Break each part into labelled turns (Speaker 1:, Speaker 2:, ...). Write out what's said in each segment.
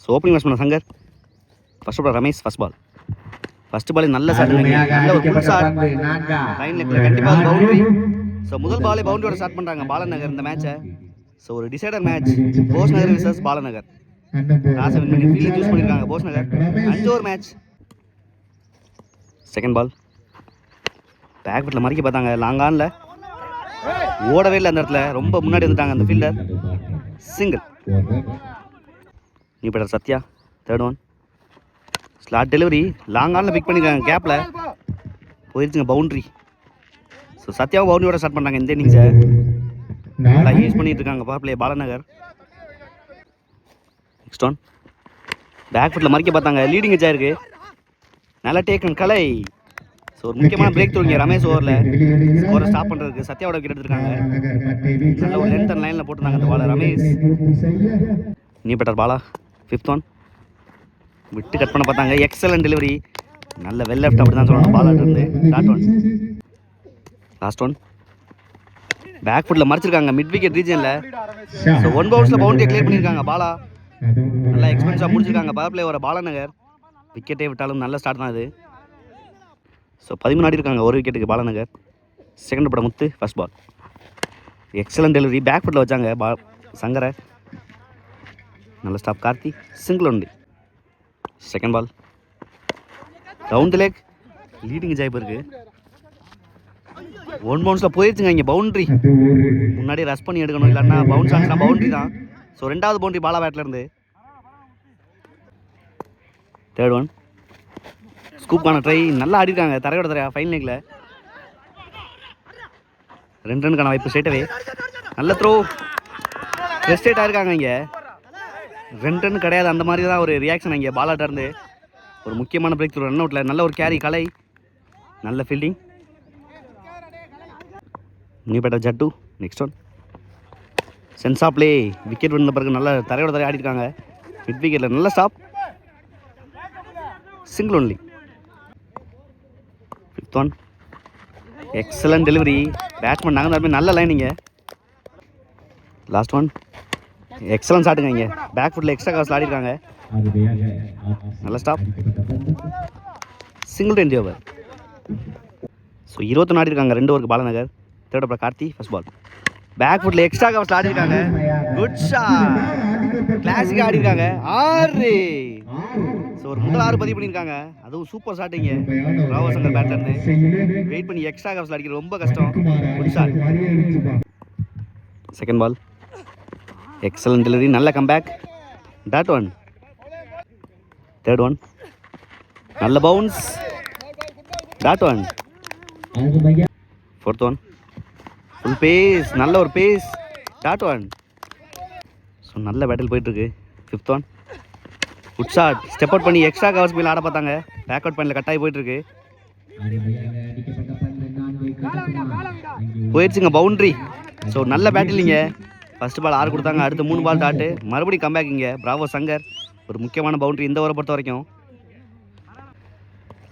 Speaker 1: So opening batsman Shankar, first ball Ramesh, first ball நல்ல shot, நல்ல ஒரு புல் ஷாட், லைன் லெஃப்ட்ல கண்டிப்பாக பவுண்டரி. ஸோ முதல் பாலே பவுண்டரியோட ஸ்டார்ட் பண்ணுறாங்க பாலநகர் இந்த மேட்சை. ஸோ ஒரு decider match, Bose Nagar versus Balanagar. Toss win பண்ணி ஃபீல்டிங் சூஸ் பண்ணியிருக்காங்க Bose Nagar. 5 over match. Second ball back ஃபுட்டில் மறிக்க பார்த்தாங்க, லாங் ஆனில் ஓடவே இல்லை, அந்த இடத்துல ரொம்ப முன்னாடி வந்துட்டாங்க அந்த fielder. Single. New batter Sathya, third one. Slot delivery long ஆனில் பிக் பண்ணியிருக்காங்க, கேப்பில் போயிருச்சுங்க பவுண்ட்ரி. ஸோ சத்யாவும் பவுண்டரியோட ஸ்டார்ட் பண்ணுறாங்க இந்த இன்னிங்ஸை. நல்லா யூஸ் பண்ணிட்டு இருக்காங்க power play Balanagar. Next one back ஃபுட்டில் மறிக்க பார்த்தாங்க, லீடிங் எஜ் ஆயிருக்கு, நல்லா டேக்கன் கலை. ஸோ ஒரு முக்கியமான பிரேக் த்ரூ இங்கே ரமேஷ் ஓவரில் ஸ்கோரை ஸ்டாப் பண்ணுறதுக்கு சத்யாவோட விக்கெட் எடுத்துருக்காங்க. நல்ல ஒரு லென்த் அண்ட் லைனில் போட்டிருந்தாங்க அந்த பாலை Ramesh. New batter Bala, 5th one. விட்டு கட் பண்ண பார்த்தாங்க, எக்ஸலன்ட் டெலிவரி, நல்ல வெல் லெஃப்ட் அப்படி தான் சொல்லணும் பாலாட்டு இருந்து. Dot one. Last one back ஃபுட்டில் மறைச்சிருக்காங்க மிட் விக்கெட் ரீஜனில். ஸோ 1 பவுன்ஸில் பவுண்டரியை கிளியர் பண்ணியிருக்காங்க பாலா. நல்லா எக்ஸ்பென்ஸாக முடிச்சிருக்காங்க பவர் பிளே வர பாலநகர். விக்கெட்டே விட்டாலும் நல்ல ஸ்டார்ட் தான் இது. ஸோ 13 ஆடி இருக்காங்க ஒரு விக்கெட்டுக்கு பாலநகர். செகண்ட் படம் Muthu, first ball excellent delivery, back ஃபுட்டில் வச்சாங்க சங்கரை. நல்ல stop Karthi, single only. Second ball round the leg, leading ஜாய்ப் இருக்கு, 1 பவுன்ஸில் போயிடுச்சுங்க இங்கே பவுண்ட்ரி. முன்னாடி ரஷ் பண்ணி எடுக்கணும், இல்லைன்னா பவுன்ஸ் ஆச்சுன்னா பவுண்ட்ரி தான். ஸோ 2வது பவுண்ட்ரி பாலா பேட்டில் இருந்து. தேர்ட் ஒன் ஸ்கூப்பான ட்ரை, நல்லா ஆடிருக்காங்க தரையோட தரையா ஃபைன் லெக்கில். 2 ரனுக்கான வாய்ப்பு ஸ்ட்ரெயிட்டவே. நல்ல த்ரோ, ரெஸ்டேட் ஆயிருக்காங்க இங்கே. 2 ரன் கிடையாது, அந்த மாதிரி தான் ஒரு ரியாக்ஷன் இங்கே பாலாட்ட இருந்து. ஒரு முக்கியமான பிரேக் த்ரூ ரன் அவுட்டில், நல்ல ஒரு கேரி கலை, நல்ல fielding. New batter Jaddu, next one சென்சா பிளே, விக்கெட் விழுந்த பிறகு நல்ல தரையோட தரையை ஆடிருக்காங்க மிட் விக்கெட்டில். நல்ல stop, single only. 5th one excellent delivery, batsman நகர்ந்தாலுமே நல்ல லைனிங்க. லாஸ்ட் ஒன் எக்ஸலன்ட் ஷாட்டுங்க இங்கே, பேக் ஃபுட்டில் எக்ஸ்ட்ரா காசில் ஆடிருக்காங்க. நல்ல ஸ்டாப், சிங்கிள் 20 ஓவர். ஸோ 21 ஆடிருக்காங்க 2 ஓவருக்கு பாலநகர். தேர்ட் அப்புறம் கார்த்தி, ஃபர்ஸ்ட் பால் பேக் ஃபுட்டில் எக்ஸ்ட்ரா கவர்ஸில் ஆடிருக்காங்க. குட் ஷாட், கிளாசிக்காக ஆடிருக்காங்க 6. ஸோ ஒரு முதல் 6 பதிவு பண்ணியிருக்காங்க, அதுவும் சூப்பர் ஷாட்டிங்க ராவோ சங்கர் பேட்லேருந்து. வெயிட் பண்ணி எக்ஸ்ட்ரா கவர்ஸில் அடிக்கிறது ரொம்ப கஷ்டம். Good shot. Second ball excellent delivery, நல்ல comeback, dot one. Third one நல்ல bounce, dot one. 4th one full pace, நல்ல ஒரு பேஸ், டாட் ஒன். ஸோ நல்ல பேட்டில் போயிட்டுருக்கு. 5th one good shot, step out பண்ணி எக்ஸ்ட்ரா கவர்ஸ் மேலே ஆட பார்த்தாங்க, பேக் அவுட் பண்ணல கட்டாகி போயிட்டுருக்கு. போயிடுச்சுங்க பவுண்ட்ரி. ஸோ நல்ல பேட்டிலிங்க, ஃபர்ஸ்ட் பால் 6 கொடுத்தாங்க, அடுத்து 3 பால் டாட்டு, மறுபடியும் கம்பேக் இங்கே பிராவோ சங்கர். ஒரு முக்கியமான பவுண்ட்ரி இந்த ஓவரை பொறுத்த வரைக்கும்.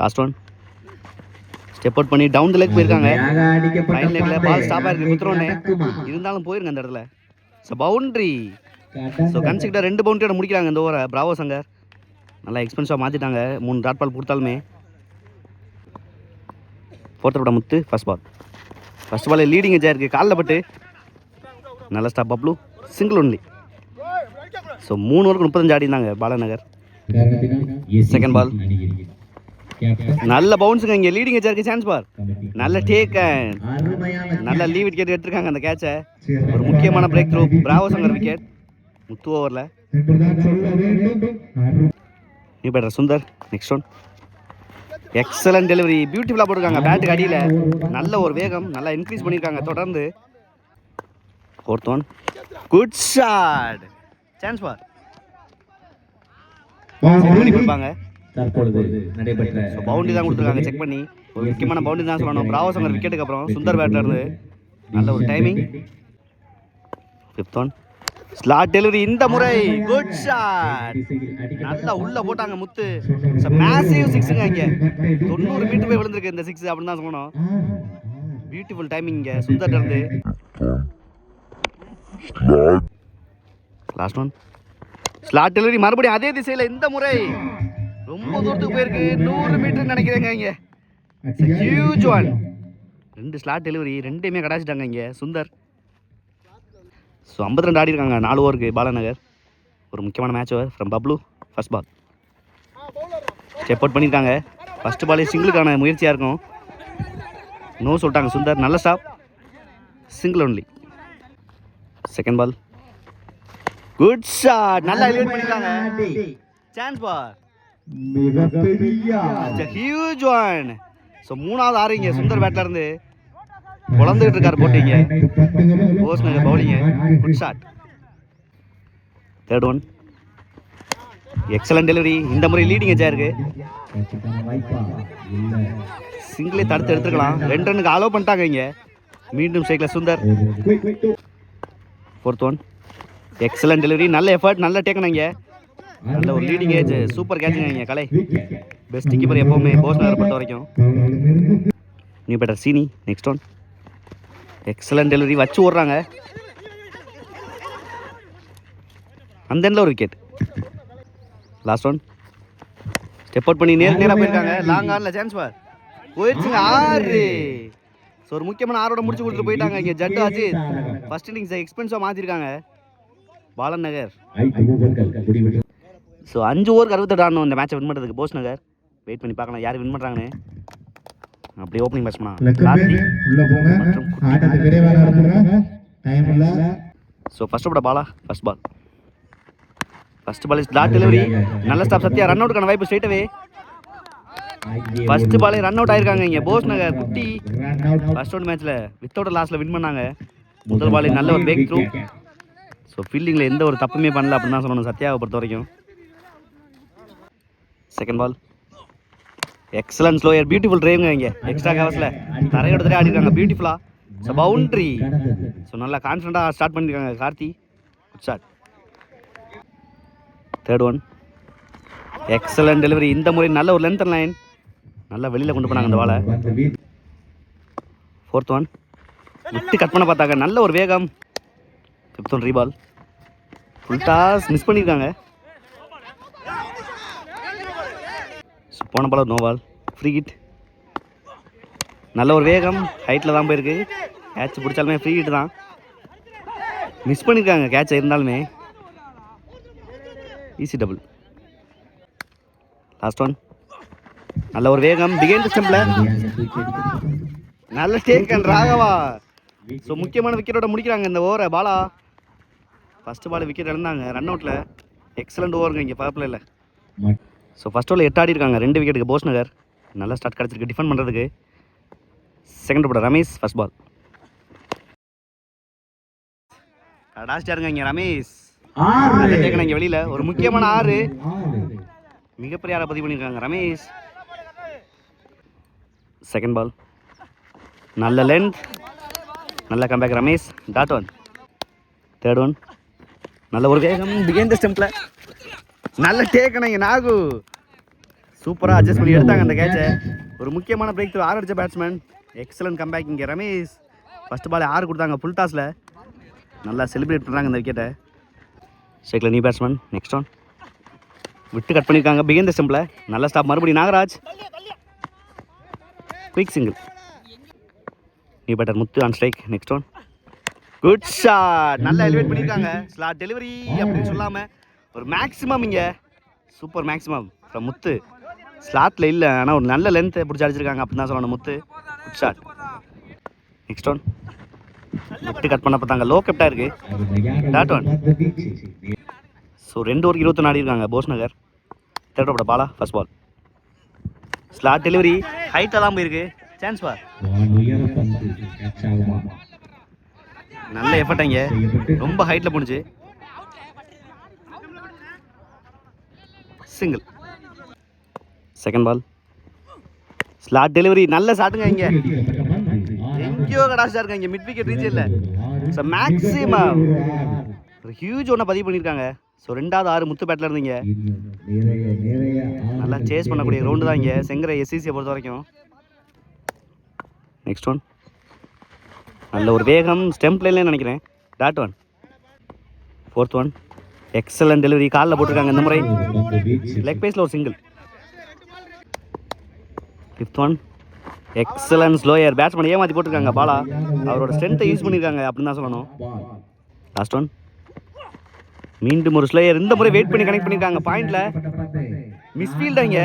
Speaker 1: லாஸ்ட் ஒன் ஸ்டெப் அவுட் பண்ணி டவுன் தி லெக் போயிருக்காங்க, ரைட் லெக்ல பால் ஸ்டாப் ஆயிருக்கு குத்துறோன்னு, இருந்தாலும் போயிருங்க அந்த இடத்துல. So boundary. ஸோ கன்சிக்டாக 2 பவுண்டரியோட முடிக்கிறாங்க இந்த ஓவரை பிராவோ சங்கர். நல்லா எக்ஸ்பென்ஸாக மாற்றிட்டாங்க 3 டாட் பால் கொடுத்தாலுமே. 4th படம் முத்து, ஃபர்ஸ்ட் பால் லீடிங் எஜ் ஆயிருக்கு, காலில் பட்டு நல்ல stop Bablu, single only. So 3 ஓவருக்கு 35 ஆடிருந்தாங்க பாலநகர். செகண்ட் பால் நல்ல பவுன்ஸுங்க இங்கே, லீடிங் எஜ் ஆயிருக்கு, சான்ஸ் பார், நல்ல டேக்கன், நல்ல லீவ் விக்கெட் எடுத்திருக்காங்க அந்த கேட்சை. ஒரு முக்கியமான breakthrough bravo Shankar wicket Muthu ஓவரில். New batter Sundar, next one excellent delivery, பியூட்டிஃபுல்லாக போட்டிருக்காங்க பேட்டுக்கு அடியில், நல்ல ஒரு வேகம், நல்லா இன்க்ரீஸ் பண்ணியிருக்காங்க தொடர்ந்து. 4th one good shot, chance பார் செக் பண்ணி கொடுப்பாங்க. பவுண்டரி தான் கொடுத்துருக்காங்க செக் பண்ணி, ஒரு முக்கியமான பவுண்டரி தான் சொல்லணும் பிராவோ சங்கர் விக்கெட்டுக்கு அப்புறம் சுந்தர் பேட்டில் இருந்து. நல்ல ஒரு timing. 5th one slot delivery, இந்த முறை குட் ஷாட், நல்லா உள்ள போட்டாங்க முத்து. மேசிவ் 6ங்க இங்கே, 90 மீட்டர் போய் விழுந்திருக்கு இந்த 6 அப்படின்னு தான் சொல்லணும். பியூட்டிஃபுல் டைமிங் இங்கே சுந்தர் இருந்து. லாஸ்ட் ஒன் ஸ்லாட் டெலிவரி மறுபடியும் அதே திசையில் இந்த முறை ரொம்ப தூரத்துக்கு போயிருக்கு. 100 மீட்டர் நினைக்கிறேங்க. இங்கே ஹியூஜ் ஒன். 2 ஸ்லாட் டெலிவரி ரெண்டையுமே கடாச்சிட்டாங்க இங்கே சுந்தர். ஸோ 52 ஆடி இருக்காங்க 4 ஓவருக்கு பாலநகர். ஒரு முக்கியமான match over from Bablu. First ball step out பண்ணியிருக்காங்க. ஃபர்ஸ்ட் பாலே சிங்கிளுக்கான முயற்சியாக இருக்கும். நோ சொல்லிட்டாங்க சுந்தர். நல்ல stop, single only. Second ball good shot, நல்லா எலிவேட் பண்ணிருக்காங்க. Chance ball, huge one. So 3வது ஆறுங்க சுந்தர் பேட்ல இருந்து குழந்துகிட்டு இருக்காரு போட்டிங்க. போஸ் நகர் பவுலிங்க. Good shot. Third one excellent delivery. இந்த முறை லீடிங் எஜ்ஜா இருக்கு. சிங்கிளே தடுத்து எடுத்துக்கலாம். 2 ரன்னுக்கு அலோவ் பண்ணிட்டாங்க இங்க. மீண்டும் ஸ்ட்ரைக்ல Sundar. Fourth one excellent delivery. நல்ல எஃபர்ட், நல்ல டேக்கன் இங்க. நல்ல ஒரு லீடிங் ஏஜ், சூப்பர் கேட்சிங் இங்க. கலை பெஸ்ட் கீப்பர் எப்பவுமே போஸ் நகரை பொறுத்த வரைக்கும். நியூ பேட்டர் சீனி. நெக்ஸ்ட் ஒன் எக்ஸலன்ட் டெலிவரி வச்சு ஓடுறாங்க. அந்த எண்ணில் ஒரு wicket. Last one step out பண்ணி நேராக போயிருக்காங்க. லாங் ஆன்ல சான்ஸ் பார் போயிடுச்சுங்க. 6. ஸோ ஒரு முக்கியமான 6ஓட முடிச்சு கொடுத்துட்டு போயிட்டாங்க இங்கே ஜட்டு அஜித். ஃபர்ஸ்ட் இன்னிங்ஸை எக்ஸ்பென்சிவாக மாற்றிருக்காங்க பாலன் நகர். ஸோ 5 ஓவருக்கு 68 ஆடணும் இந்த மேட்சை வின் பண்ணுறதுக்கு போஸ் நகர். வெயிட் பண்ணி பார்க்கலாம் யார் வின் பண்ணுறாங்கன்னு. அப்படியே ஓப்பனிங் பேட்ஸ்மேனா ஸோ ஃபர்ஸ்ட் ஓட Bala. First ball is dot delivery. நல்ல ஸ்டாப் சத்யா. ரன் அவுட்டுக்கான வாய்ப்பு ஸ்ட்ரைட்டாகவே. ஃபர்ஸ்ட் பாலே ரன் அவுட் ஆயிருக்காங்க இங்கே போஸ் நகர். குட்டி ஃபர்ஸ்ட் ரவுண்ட் மேட்ச்சில் வித்தவுட் லாஸ்ட்டில் வின் பண்ணாங்க. முதல் பாலே நல்ல ஒரு பிரேக் த்ரூ. ஸோ ஃபீல்டிங்கில் எந்த ஒரு தப்புமே பண்ணல அப்படின்னு தான் சொல்லணும் சத்யாவை பொறுத்த வரைக்கும். Second ball excellent slower, beautiful டிரைவுங்க இங்கே. எக்ஸ்ட்ரா கவர்ஸில் தரையோடத்தே ஆடிருக்காங்க பியூட்டிஃபுல்லாக. So boundary. ஸோ நல்லா கான்ஃபிடண்ட்டாக ஸ்டார்ட் பண்ணியிருக்காங்க Karthi. Good shot. Third one excellent delivery. இந்த முறை நல்ல ஒரு லென்த் லைன், நல்லா வெளியில் கொண்டு போனாங்க இந்த பாலை. ஃபோர்த் ஒன் விட்டு கட் பண்ண பார்த்தாங்க. நல்ல ஒரு வேகம். ஃபிஃப்த் ஒன் ரீபால். ஃபுல் டாஸ் மிஸ் பண்ணியிருக்காங்க. போன பால் நோ பால், ஃப்ரீ ஹிட். நல்ல ஒரு வேகம், ஹைட்டில் தான் போயிருக்கு. கேட்ச் பிடிச்சாலுமே ஃப்ரீ ஹிட் தான். மிஸ் பண்ணியிருக்காங்க கேட்சை இருந்தாலுமே. Easy double. லாஸ்ட் ஒன் நல்ல ஒரு வேகம், பிகைண்ட் ஸ்டெம்பில் நல்ல டேக்கன் ராகவா. ஸோ முக்கியமான விக்கெட்டோட முடிக்கிறாங்க இந்த ஓவரை பாலா. ஃபஸ்ட்டு பால் விக்கெட் இழந்தாங்க ரன் அவுட்டில். எக்ஸலண்ட் ஓவருங்க இங்கே பவர் பிளேயில். ஸோ ஃபஸ்ட் ஓவரில் 8 ஆடி இருக்காங்க 2 விக்கெட்டுக்கு போஸ் நகர். நல்ல ஸ்டார்ட் கிடச்சிருக்கு டிஃபெண்ட் பண்ணுறதுக்கு. செகண்ட் போட ரமேஷ். ஃபஸ்ட் பால் கடாச்சிட்டாருங்க இங்கே ரமேஷ். நல்ல டேக்கன் இங்கே வெளியில். ஒரு முக்கியமான 6 மிகப்பெரிய 6 பதிவு பண்ணியிருக்காங்க ரமேஷ். செகண்ட் பால் நல்ல லென்த், நல்ல comeback Ramesh. Dot one. Third one நல்ல ஒரு வேகம், பிகைண்ட் ஸ்டெம்பில் நல்ல டேக்கன் இங்கே நாகு. சூப்பராக அட்ஜஸ்ட் பண்ணி எடுத்தாங்க அந்த கேட்சை. ஒரு முக்கியமான பிரேக் த்ரூ. 6 அடிச்ச பேட்ஸ்மேன். எக்ஸலன்ட் கம்பேக் இங்கே ரமேஷ். ஃபஸ்ட்டு பால் 6 கொடுத்தாங்க ஃபுல் டாஸில். நல்லா செலிப்ரேட் பண்ணுறாங்க இந்த விக்கெட்டை. ஸ்ட்ரைக்கில் நியூ பேட்ஸ்மேன். நெக்ஸ்ட் ஒன் விட்டு கட் பண்ணியிருக்காங்க பிகைண்ட் ஸ்டெம்பில். நல்ல ஸ்டாப் மறுபடியும் Nagaraj. Quick single. New batter Muthu on strike. Next one good shot. நல்லா எலிவேட் பண்ணியிருக்காங்க. ஸ்லாட் டெலிவரி அப்படின்னு சொல்லாமல் ஒரு மேக்ஸிமம் இங்கே சூப்பர் மேக்ஸிமம் ஃப்ரம் முத்து. ஸ்லாட்டில் இல்லை, ஆனால் ஒரு நல்ல லென்த்தை பிடிச்சி அடிச்சிருக்காங்க அப்படின்னு தான் சொல்லணும் Muthu. Good shot. Next one விட்டு கட் பண்ண பார்த்தாங்க. லோ கெப்டாக இருக்குது. Dot one. ஸோ 2 ஓவருக்கு 21 ஆடி இருக்காங்க போஸ் நகர். தேர்ட் ஓவரோட Bala. First ball slot delivery. ஹைட்டாக தான் போயிருக்கு. சான்ஸ் பார். நல்ல எஃபர்ட் இங்கே. ரொம்ப ஹைட்டில் போணுச்சு. Single. Second ball slot delivery. நல்ல ஷாட்டுங்க இங்கே. எங்கேயோ கடாச்சா இருக்காங்க இங்கே மிட் விக்கெட் ரீச் இல்லை. ஸோ மேக்ஸிமம் ஒரு ஹியூஜ் ஒன்றை பதிவு பண்ணியிருக்காங்க. ஸோ 2வது 6 முத்து பேட்டில் இருந்தீங்க. நல்லா சேஸ் பண்ணக்கூடிய ரவுண்டு தான் இங்கே செங்கரை எஸ்சிசியை பொறுத்த வரைக்கும். நெக்ஸ்ட் ஒன் நல்ல ஒரு வேகம், ஸ்டெம்ப் லைன்லேயே நினைக்கிறேன். Dot one. Fourth one excellent delivery, காலில் போட்டிருக்காங்க இந்த முறை. லெக் பேஸில் ஒரு single. 5th one. Excellent slower, batsman ஏமாற்றி போட்டிருக்காங்க பாலா. அவரோட ஸ்ட்ரென்த்தை யூஸ் பண்ணியிருக்காங்க அப்படின்னு தான் சொல்லணும். Last one. மீண்டும் ஒரு ஸ்லோயர், இந்த முறை வெயிட் பண்ணி கனெக்ட் பண்ணியிருக்காங்க பாயிண்ட்ல. மிஸ்ஃபீல்டாங்க,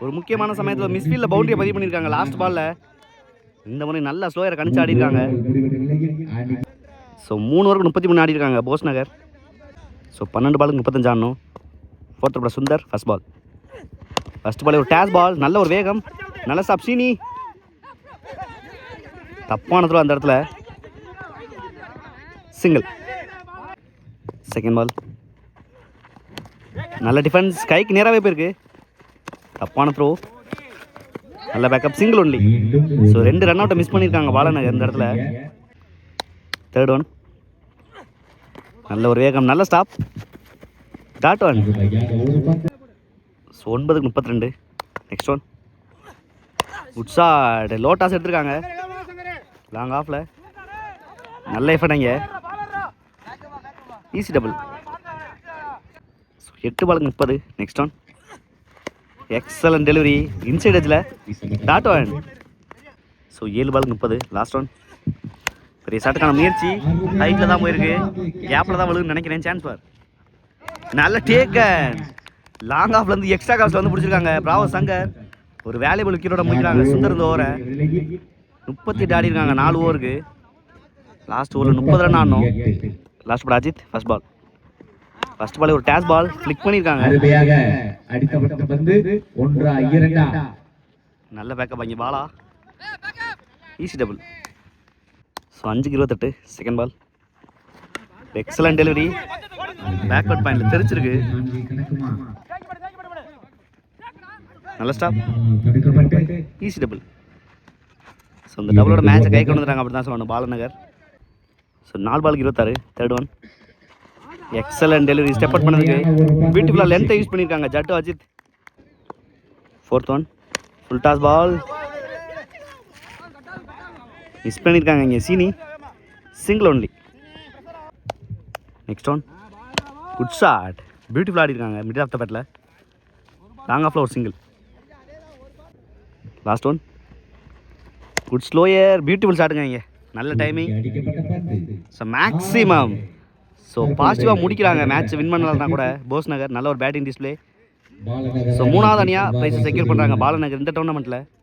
Speaker 1: ஒரு முக்கியமான சமயத்தில் மிஸ்ஃபீல்டில் பவுண்டரியை பதிவு பண்ணியிருக்காங்க லாஸ்ட் பாலில். இந்த முறை நல்ல ஸ்லோயரை கணிச்சு ஆடி இருக்காங்க. ஸோ 3 ஓவருக்கு 33 ஆடி இருக்காங்க போஸ் நகர். ஸோ 12 பாலுக்கு 35 ஆடணும். 4th over Sundar first ball. First ball ஒரு டேஸ் பால், நல்ல ஒரு வேகம், நல்ல ஸ்டாப் சீனி. தப்பான த்ரோ அந்த இடத்துல, சிங்கிள். செகண்ட் பால் நல்ல டிஃபென்ஸ், கைக்கு நேராகவே போயிருக்கு. தப்பான த்ரோ, நல்ல backup, single only. So 2 run அவுட்டை மிஸ் பண்ணியிருக்காங்க பாலநகர் இந்த இடத்துல. Third one. நல்ல ஒரு வேகம், நல்ல ஸ்டாப், டாட் ஒன். ஸோ 9க்கு 32. Next one. Good shot, low toss எடுத்திருக்காங்க லாங் ஆஃபில். நல்ல எஃபர்ட், ஈஸி டபுள். 8 பாலுக்கு 30. Next one. Excellent delivery, inside எஜ்ல, டாட் ஒன். ஸோ 7 பாலுக்கு 30. Last one. பெரிய ஷாட்டுக்கான முயற்சி, ஹைட்டில் தான் போயிருக்கு, கேப்பில் தான் விழுகுன்னு நினைக்கிறேன். சான்ஸ் பார், நல்ல டேக்கன், லாங் ஆஃப்லேருந்து எக்ஸ்ட்ரா காஸ்ட்ல வந்து பிடிச்சிருக்காங்க. பிராவோ சங்கர் ஒரு வேல்யூபிள் விக்கெட்டோட முடிக்கிறாங்க. சுந்தர் இந்த ஓவரை 38 ஆடி இருக்காங்க 4 ஓவருக்கு. லாஸ்ட் ஓவரில் 30 ரன் ஆடணும். Last ball Ajith first ball. First ball ஒரு டேஸ் பால் ஃபிளிக் பண்ணியிருக்காங்க. நல்ல பேக்கப் அங்கே பாலா, ஈஸி டபுள். ஸோ 5க்கு 28. Second ball. Excellent delivery, backward பாயிண்ட்ல தெரிச்சிருக்கு, நல்ல ஸ்டாப், ஈஸி டபுள். ஸோ இந்த டபுளோட மேட்சை கை கொண்டு வந்துட்டாங்க அப்படி தான் சொல்லணும் பாலநகர். ஸோ 4 பாலுக்கு 26. Third one. Excellent delivery, step out பண்ணதுக்கு பியூட்டிஃபுல்லாக லென்த்தை யூஸ் பண்ணியிருக்காங்க Jaddu Ajith. 4th one. Full toss ball miss பண்ணியிருக்காங்க இங்கே Seeni, single only. Next one. Good shot, beautiful ஆடி இருக்காங்க மிடில் ஆஃப் த பேட்டில், லாங் ஆஃப்ல ஒரு single. Last one. Good slower, beautiful ஷாட்டுங்க இங்கே, நல்ல டைமிங். ஸோ மேக்ஸிமம் ஸோ பாசிட்டிவாக முடிக்கிறாங்க மேட்ச் வின் பண்ணலன்னா கூட போஸ் நகர். நல்ல ஒரு பேட்டிங் டிஸ்பிளே. ஸோ 3வது அணியாக ப்ரைஸை செக்யூர் பண்ணுறாங்க பாலநகர் இந்த டோர்னமெண்ட்டில்.